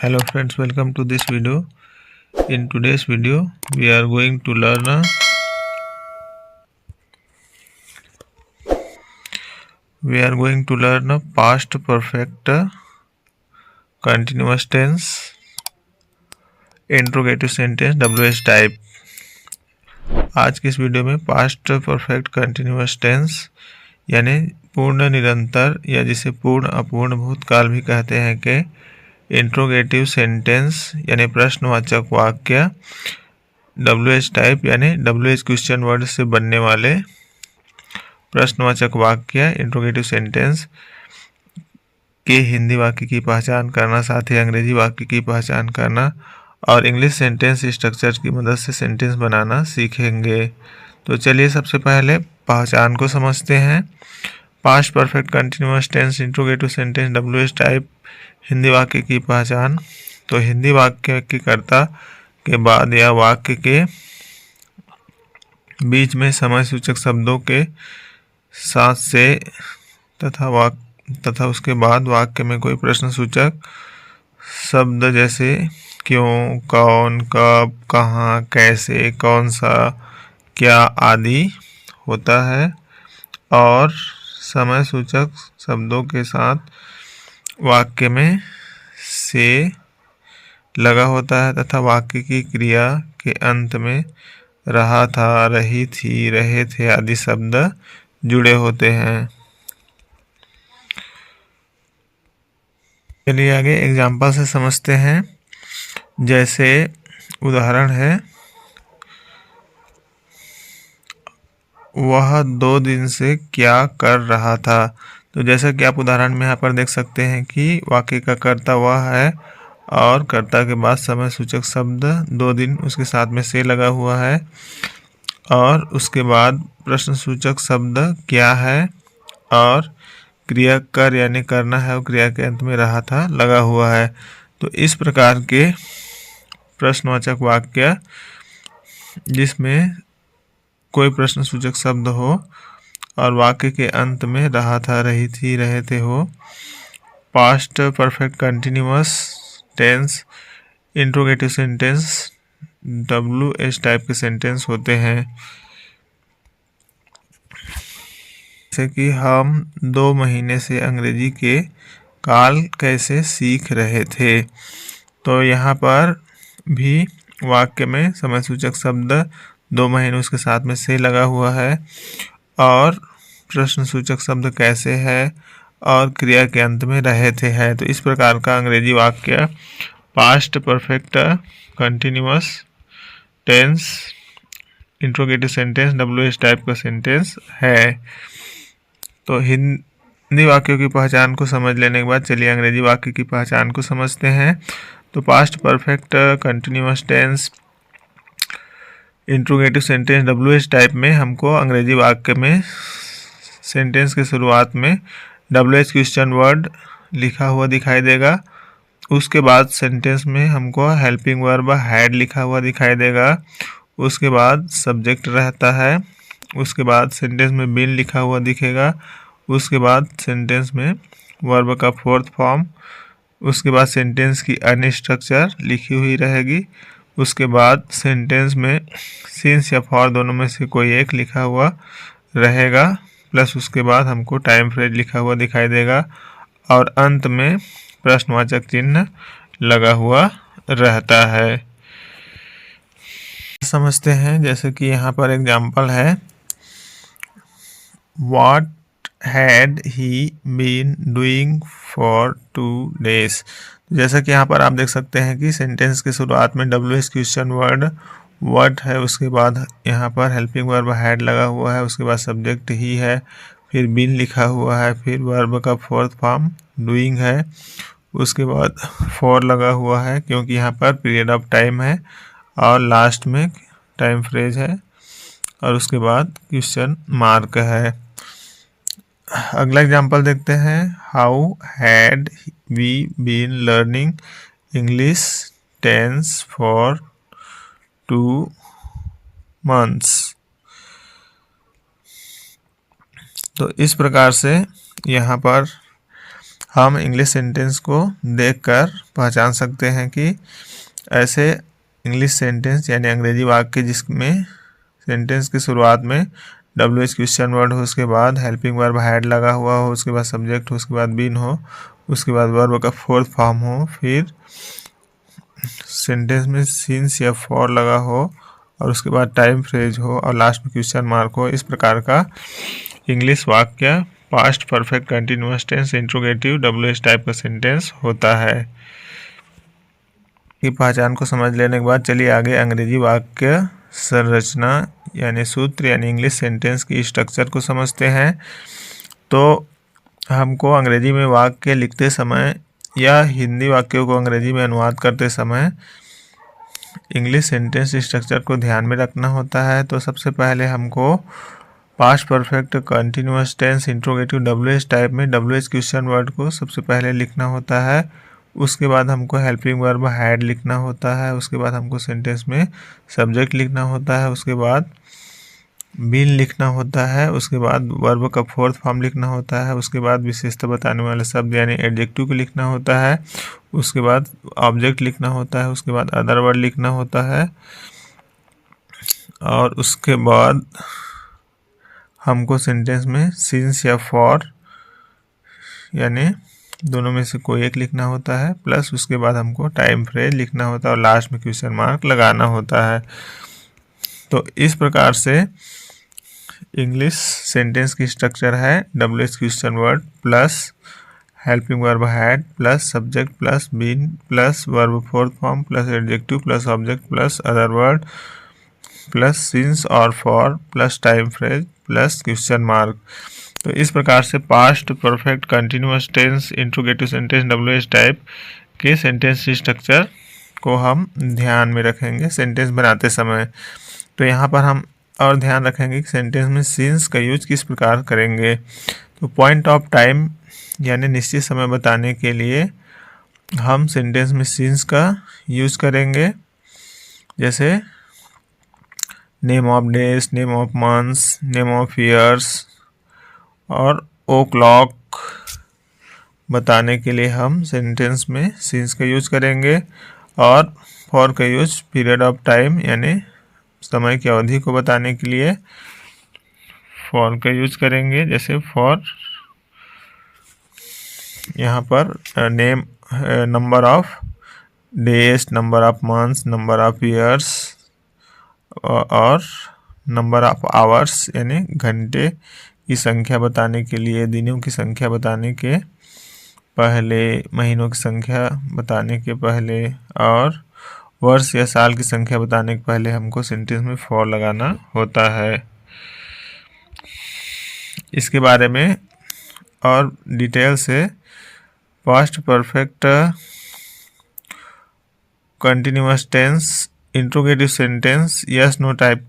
Hello friends, welcome to this video. In today's video we are going to learn a past perfect continuous tense interrogative sentence WH type. आज की इस video में past perfect continuous tense यानी पूर्ण निरंतर या जिसे पूर्ण अपूर्ण भूतकाल भी कहते हैं के इंट्रोगेटिव सेंटेंस यानी प्रश्नवाचक वाक्य WH टाइप यानी WH क्वेश्चन वर्ड से बनने वाले प्रश्नवाचक वाक्य इंट्रोगेटिव सेंटेंस के हिंदी वाक्य की पहचान करना, साथ ही अंग्रेजी वाक्य की पहचान करना और इंग्लिश सेंटेंस स्ट्रक्चर की मदद से सेंटेंस बनाना सीखेंगे। तो चलिए सबसे पहले पहचान को समझते हैं। Past perfect continuous tense interrogative sentence WH type Hindi वाक्य की पहचान। तो हिंदी वाक्य के कर्ता के बाद या वाक्य के बीच में समय सूचक शब्दों के साथ से तथा उसके बाद वाक्य में कोई प्रश्न सूचक शब्द जैसे क्यों, कौन, कब, कहाँ, कैसे, कौन सा, क्या आदि होता है और समय सूचक शब्दों के साथ वाक्य में से लगा होता है तथा वाक्य की क्रिया के अंत में रहा था, रही थी, रहे थे आदि शब्द जुड़े होते हैं। चलिए आगे एग्जाम्पल से समझते हैं। जैसे उदाहरण है, वह 2 दिन से क्या कर रहा था। तो जैसा कि आप उदाहरण में यहाँ पर देख सकते हैं कि वाक्य का कर्ता वह है और कर्ता के बाद समय सूचक शब्द 2 दिन उसके साथ में से लगा हुआ है और उसके बाद प्रश्न सूचक शब्द क्या है और क्रिया कर यानी करना है और क्रिया के अंत में रहा था लगा हुआ है। तो इस प्रकार के प्रश्नवाचक वाक्य जिसमें कोई प्रश्न सूचक शब्द हो और वाक्य के अंत में रहा था, रही थी, रहे थे हो, past perfect continuous tense interrogative sentence WH type के सेंटेंस होते हैं। जैसे कि हम 2 महीने से अंग्रेजी के काल कैसे सीख रहे थे। तो यहाँ पर भी वाक्य में समय सूचक शब्द 2 महीने उसके साथ में से लगा हुआ है और प्रश्न सूचक शब्द कैसे है और क्रिया के अंत में रहे थे है। तो इस प्रकार का अंग्रेजी वाक्य past perfect continuous tense interrogative sentence WH type का सेंटेंस है। तो हिंदी वाक्यों की पहचान को समझ लेने के बाद चलिए अंग्रेजी वाक्य की पहचान को समझते हैं। तो past perfect continuous tense interrogative sentence WH type में हमको अंग्रेजी वाक्य में सेंटेंस के शुरुआत में WH क्वेश्चन वर्ड लिखा हुआ दिखाई देगा। उसके बाद सेंटेंस में हमको हेल्पिंग वर्ब हैड लिखा हुआ दिखाई देगा। उसके बाद सब्जेक्ट रहता है। उसके बाद सेंटेंस में बीन लिखा हुआ दिखेगा। उसके बाद सेंटेंस में वर्ब का 4th फॉर्म। उसके बाद सेंटेंस की अन्य स्ट्रक्चर लिखी हुई रहेगी। उसके बाद सेंटेंस में सिंस या फॉर दोनों में से कोई एक लिखा हुआ रहेगा प्लस उसके बाद हमको टाइम फ्रेज लिखा हुआ दिखाई देगा और अंत में प्रश्नवाचक चिन्ह लगा हुआ रहता है। समझते हैं, जैसे कि यहाँ पर एग्जाम्पल है, What had he been doing for 2 days। जैसा कि यहाँ पर आप देख सकते हैं कि सेंटेंस के शुरुआत में WH क्वेश्चन वर्ड व्हाट है, उसके बाद यहाँ पर हेल्पिंग वर्ब हैड लगा हुआ है, उसके बाद सब्जेक्ट ही है, फिर बीन लिखा हुआ है, फिर वर्ब का 4th फॉर्म डूइंग है, उसके बाद फॉर लगा हुआ है क्योंकि यहाँ पर पीरियड ऑफ टाइम है और लास्ट में टाइम फ्रेज है और उसके बाद क्वेश्चन मार्क है। अगला एग्जांपल देखते हैं। How had we been learning English tense for 2 months। तो इस प्रकार से यहाँ पर हम इंग्लिश सेंटेंस को देखकर पहचान सकते हैं कि ऐसे इंग्लिश सेंटेंस यानी अंग्रेजी वाक्य जिसमें सेंटेंस की शुरुआत में WH क्वेश्चन वर्ड हो, उसके बाद हेल्पिंग वर्ब हैड लगा हुआ हो, उसके बाद सब्जेक्ट हो, उसके बाद बीन हो, उसके बाद वर्ब का फोर्थ फॉर्म हो, फिर सेंटेंस में सिंस या फॉर लगा हो और उसके बाद टाइम फ्रेज हो और लास्ट में क्वेश्चन मार्क हो। इस प्रकार का इंग्लिश वाक्य past perfect continuous tense interrogative WH type का सेंटेंस होता है। की पहचान को समझ लेने के बाद चलिए आगे अंग्रेजी वाक्य संरचना यानी सूत्र यानी इंग्लिश सेंटेंस की स्ट्रक्चर को समझते हैं। तो हमको अंग्रेजी में वाक्य लिखते समय या हिंदी वाक्यों को अंग्रेजी में अनुवाद करते समय इंग्लिश सेंटेंस स्ट्रक्चर को ध्यान में रखना होता है। तो सबसे पहले हमको past perfect continuous tense interrogative WH type में WH क्वेश्चन वर्ड को सबसे पहले लिखना होता है। उसके बाद हमको हेल्पिंग वर्ब हैड लिखना होता है। उसके बाद हमको सेंटेंस में सब्जेक्ट लिखना होता है। उसके बाद बीन लिखना होता है। उसके बाद वर्ब का फोर्थ फॉर्म लिखना होता है। उसके बाद विशेषता बताने वाले शब्द यानी एडजेक्टिव को लिखना होता है। उसके बाद ऑब्जेक्ट लिखना होता है। उसके बाद अदर वर्ड लिखना होता है और उसके बाद हमको सेंटेंस में सिंस या फॉर यानी दोनों में से कोई एक लिखना होता है, प्लस उसके बाद हमको टाइम फ्रेज लिखना होता है और लास्ट में क्वेश्चन मार्क लगाना होता है। तो इस प्रकार से इंग्लिश सेंटेंस की स्ट्रक्चर है WH question word plus helping verb had plus subject plus been plus verb fourth form plus adjective plus object plus other word plus since और for plus time phrase plus question mark. तो इस प्रकार से past perfect continuous tense interrogative sentence WH type के sentence structure को हम ध्यान में रखेंगे सेंटेंस बनाते समय। तो यहाँ पर हम और ध्यान रखेंगे कि सेंटेंस में सिंस का यूज किस प्रकार करेंगे। तो पॉइंट ऑफ टाइम यानी निश्चित समय बताने के लिए हम सेंटेंस में सिंस का यूज करेंगे, जैसे name of days, name of months, name of years और ओ क्लॉक बताने के लिए हम सेंटेंस में सिंस का यूज करेंगे। और फॉर का यूज पीरियड ऑफ टाइम यानी समय की अवधि को बताने के लिए फॉर का यूज करेंगे, जैसे फॉर यहाँ पर name number of days, number of months, number of years और नंबर ऑफ आवर्स यानी घंटे की संख्या बताने के लिए, दिनों की संख्या बताने के पहले, महीनों की संख्या बताने के पहले और वर्ष या साल की संख्या बताने के पहले हमको सेंटेंस में फॉर लगाना होता है। इसके बारे में और डिटेल से past perfect continuous tense interrogative sentence yes no type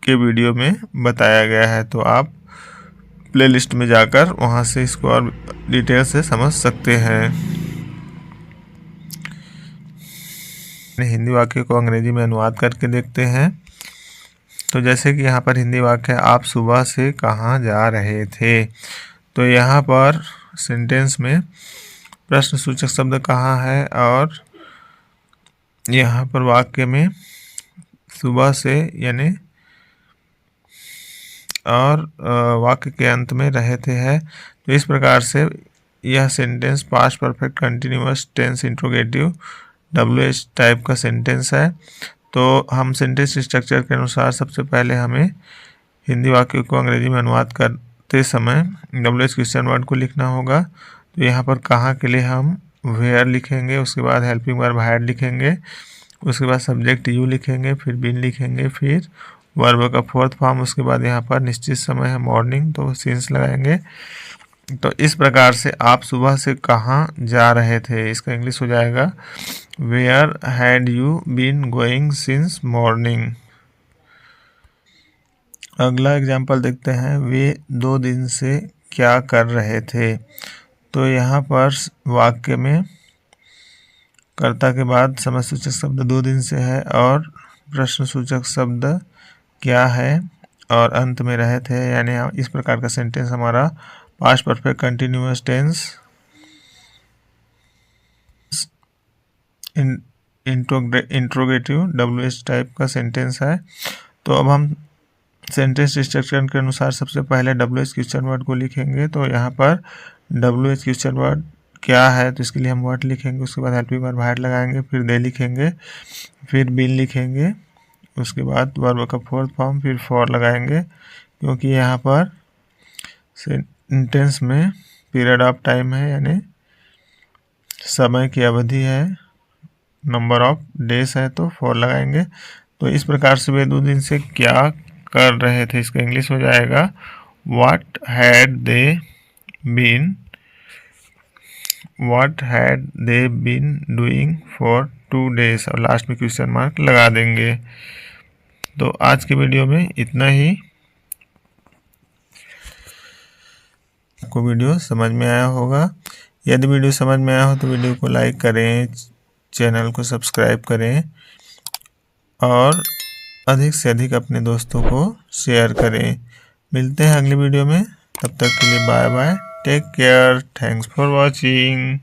के वीडियो में बताया गया है। तो आप प्लेलिस्ट में जाकर वहां से इसको और डिटेल से समझ सकते हैं। हिंदी वाक्य को अंग्रेजी में अनुवाद करके देखते हैं। तो जैसे कि यहाँ पर हिंदी वाक्य आप सुबह से कहाँ जा रहे थे। तो यहाँ पर सेंटेंस में प्रश्नसूचक शब्द कहाँ है और यहाँ पर वाक्य में सुबह से यानी और वाक्य के अंत में रहे थे है। तो इस प्रकार से यह sentence past perfect continuous tense interrogative WH type का सेंटेंस है। तो हम सेंटेंस स्ट्रक्चर के अनुसार सबसे पहले हमें हिंदी वाक्य को अंग्रेजी में अनुवाद करते समय WH क्वेश्चन वर्ड को लिखना होगा। तो यहाँ पर कहाँ के लिए हम वेयर लिखेंगे, उसके बाद हेल्पिंग वर्ब हैड लिखेंगे, उसके बाद सब्जेक्ट यू लिखेंगे, फिर बीन लिखेंगे, फिर वर्ब का फोर्थ फॉर्म, उसके बाद यहाँ पर निश्चित समय है मॉर्निंग तो सिंस लगाएंगे। तो इस प्रकार से आप सुबह से कहाँ जा रहे थे, इसका इंग्लिश हो जाएगा where had you been going since morning. अगला एग्जाम्पल देखते हैं, वे 2 दिन से क्या कर रहे थे। तो यहाँ पर वाक्य में कर्ता के बाद समयसूचक शब्द 2 दिन से है और प्रश्नसूचक शब्द क्या है और अंत में रहे थे, यानी इस प्रकार का सेंटेंस हमारा past perfect continuous tense interrogative WH type का सेंटेंस है। तो अब हम सेंटेंस स्ट्रक्चर के अनुसार सबसे पहले WH क्वेश्चन वर्ड को लिखेंगे। तो यहाँ पर WH क्वेश्चन वर्ड क्या है, तो इसके लिए हम वर्ड लिखेंगे, उसके बाद हेल्पिंग वर्ब हाइड लगाएंगे, फिर दे लिखेंगे, फिर बीन लिखेंगे, उसके बाद वर्ब का फोर्थ फॉर्म, फिर फॉर लगाएंगे, क्योंकि यहाँ पर सेंटेंस में पीरियड ऑफ टाइम है, यानी समय की अवधि है, नंबर ऑफ डेज है, तो फॉर लगाएंगे। तो इस प्रकार से वे 2 दिन से क्या कर रहे थे, इसका इंग्लिश हो जाएगा what had they been doing for 2 days, और लास्ट में क्वेश्चन मार्क लगा देंगे। तो आज की वीडियो में इतना ही। आपको वीडियो समझ में आया होगा। यदि वीडियो समझ में आया हो तो वीडियो को लाइक करें, चैनल को सब्सक्राइब करें और अधिक से अधिक अपने दोस्तों को शेयर करें। मिलते हैं अगली वीडियो में, तब तक के लिए bye bye, take care, thanks for watching.